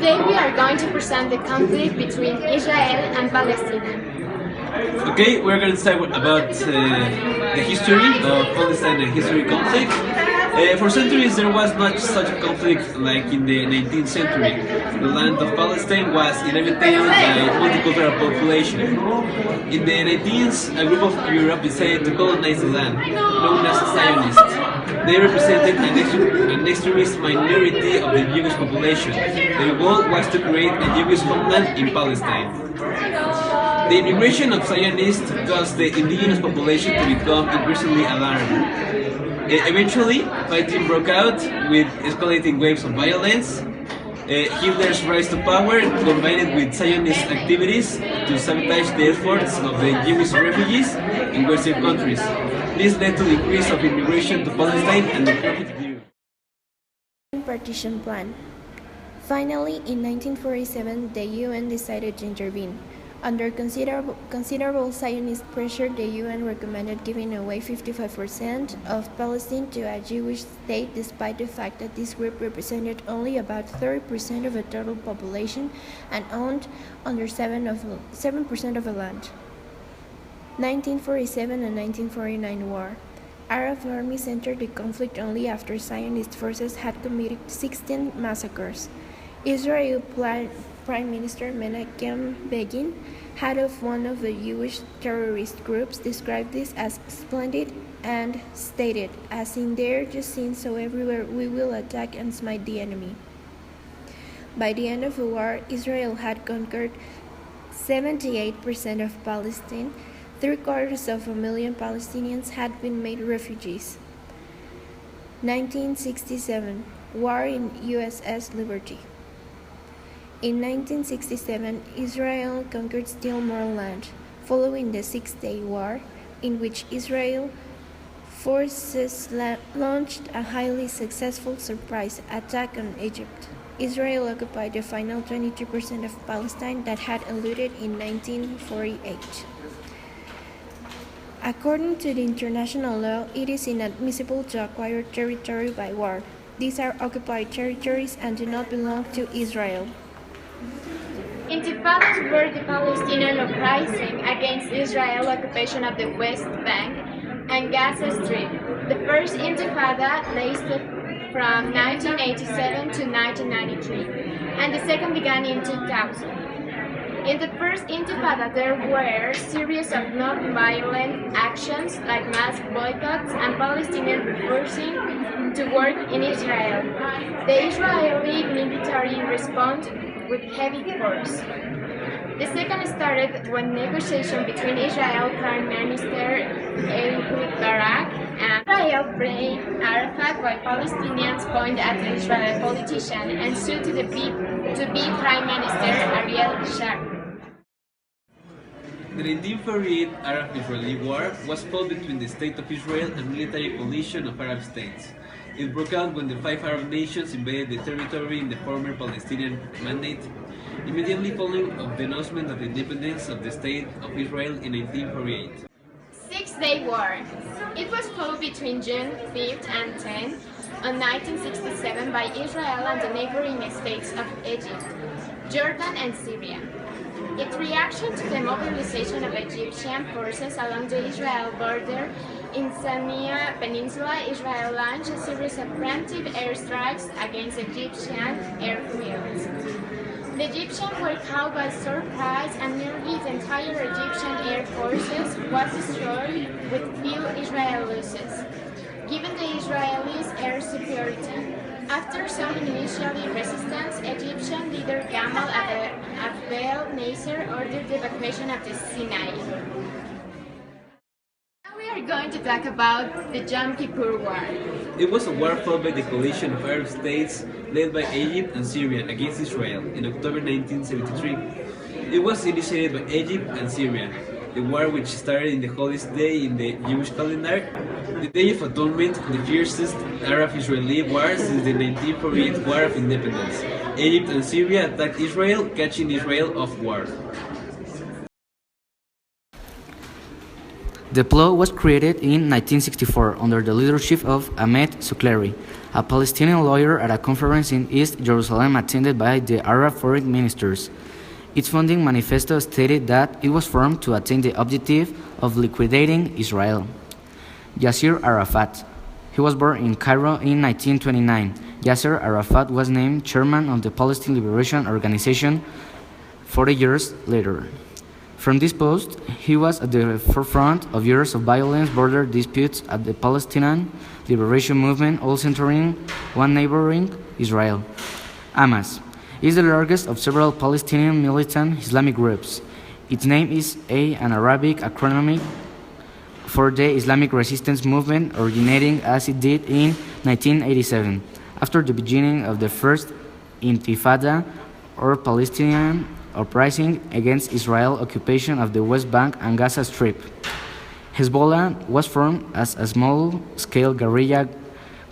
Today we are going to present the conflict between Israel and Palestine. Okay, we're going to talk about the history of Palestine and history conflict. For centuries there was not such a conflict like in the 19th century. The land of Palestine was inhabited by multicultural population. In the 19th, a group of Europe decided to colonize the land, known as Zionists. They represented an extremist minority of the Jewish population. Their goal was to create a Jewish homeland in Palestine. The immigration of Zionists caused the indigenous population to become increasingly alarmed. Eventually, fighting broke out with escalating waves of violence. Hitler's rise to power combined with Zionist activities to sabotage the efforts of the Jewish refugees in Western countries. This led to the increase of immigration to Palestine and the conflict in Europe. Partition plan. Finally, in 1947, the UN decided to intervene. Under considerable Zionist pressure, the UN recommended giving away 55% of Palestine to a Jewish state, despite the fact that this group represented only about 30% of the total population and owned under 7% of the land. 1947 and 1949 war. Arab armies entered the conflict only after Zionist forces had committed 16 massacres. Israel Prime Minister Menachem Begin, head of one of the Jewish terrorist groups, described this as splendid and stated, "As in there, just seen so everywhere, we will attack and smite the enemy." By the end of the war, Israel had conquered 78% of Palestine. 750,000 Palestinians had been made refugees. 1967 War in USS Liberty. In 1967, Israel conquered still more land, following the Six-Day War, in which Israel forces launched a highly successful surprise attack on Egypt. Israel occupied the final 22% of Palestine that had eluded in 1948. According to the international law, it is inadmissible to acquire territory by war. These are occupied territories and do not belong to Israel. Intifadas were the Palestinian uprising against Israel occupation of the West Bank and Gaza Strip. The first Intifada lasted from 1987 to 1993, and the second began in 2000. In the first Intifada, there were a series of non-violent actions like mass boycotts and Palestinians refusing to work in Israel. The Israeli military responded with heavy force. The second started when negotiations between Israel Prime Minister Ehud Barak and Israel blamed Arafat, while Palestinians pointed at the Israeli politician and sued to be Prime Minister Ariel Sharon. The 1948 Arab-Israeli War was fought between the State of Israel and military coalition of Arab states. It broke out when the 5 Arab nations invaded the territory in the former Palestinian Mandate, immediately following the announcement of the independence of the State of Israel in 1948. Six-Day War. It was fought between June 5th and 10th on 1967 by Israel and the neighboring states of Egypt, Jordan and Syria. Its reaction to the mobilization of Egyptian forces along the Israel border in Sinai Peninsula, Israel launched a series of preemptive airstrikes against Egyptian airfields. The Egyptians were caught by surprise and nearly the entire Egyptian air forces was destroyed with few Israeli losses, given the Israelis' air superiority. After some initial resistance, Egyptian leader Gamal Abdel Nasser ordered the evacuation of the Sinai. Now we are going to talk about the Yom Kippur War. It was a war fought by the coalition of Arab states led by Egypt and Syria against Israel in October 1973. It was initiated by Egypt and Syria. The war, which started in the holiest day in the Jewish calendar, the Day of Atonement, the fiercest Arab-Israeli war since the 1948 War of Independence. Egypt and Syria attacked Israel, catching Israel off guard. The plot was created in 1964 under the leadership of Ahmed Soukleri, a Palestinian lawyer, at a conference in East Jerusalem attended by the Arab foreign ministers. Its founding manifesto stated that it was formed to attain the objective of liquidating Israel. Yasser Arafat. He was born in Cairo in 1929. Yasser Arafat was named chairman of the Palestine Liberation Organization 40 years later. From this post, he was at the forefront of years of violent border disputes at the Palestinian Liberation Movement, all centering one neighboring Israel. Hamas is the largest of several Palestinian militant Islamic groups. Its name is an Arabic acronym for the Islamic Resistance Movement, originating as it did in 1987, after the beginning of the First Intifada, or Palestinian uprising against Israel's occupation of the West Bank and Gaza Strip. Hezbollah was formed as a small-scale guerrilla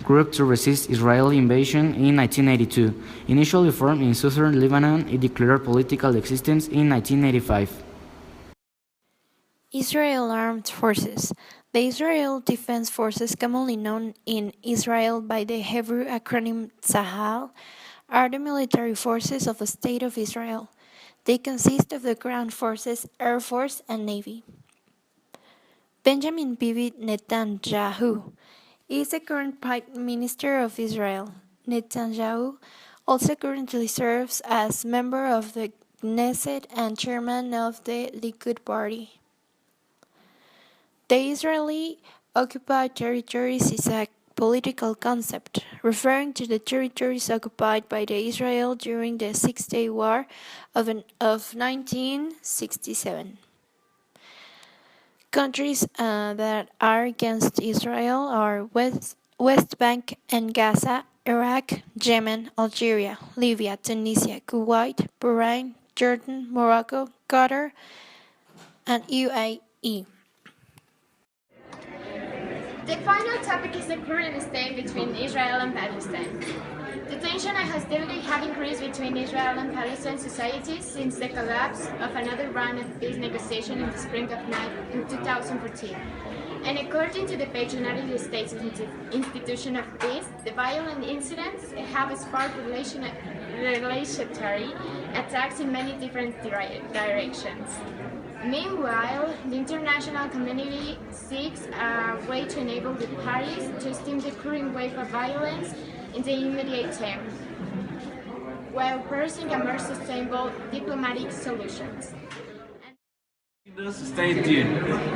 group to resist Israeli invasion in 1982. Initially formed in southern Lebanon, it declared political existence in 1985. Israel Armed Forces. The Israel Defense Forces, commonly known in Israel by the Hebrew acronym Tzahal, are the military forces of the State of Israel. They consist of the ground forces, air force, and navy. Benjamin Bibi Netanyahu is the current Prime Minister of Israel. Netanyahu also currently serves as member of the Knesset and chairman of the Likud party. The Israeli occupied territories is a political concept, referring to the territories occupied by Israel during the Six-Day War of 1967. Countries that are against Israel are West Bank and Gaza, Iraq, Yemen, Algeria, Libya, Tunisia, Kuwait, Bahrain, Jordan, Morocco, Qatar, and UAE. The final topic is the current state between Israel and Palestine. The tension and hostility have increased between Israel and Palestine societies since the collapse of another round of peace negotiations in the spring of 2014. And according to the United States Institution of Peace, the violent incidents have sparked retaliatory attacks in many different directions. Meanwhile, the international community seeks a way to enable the parties to stem the current wave of violence in the immediate term, while pursuing a more sustainable diplomatic solutions. Stay tuned.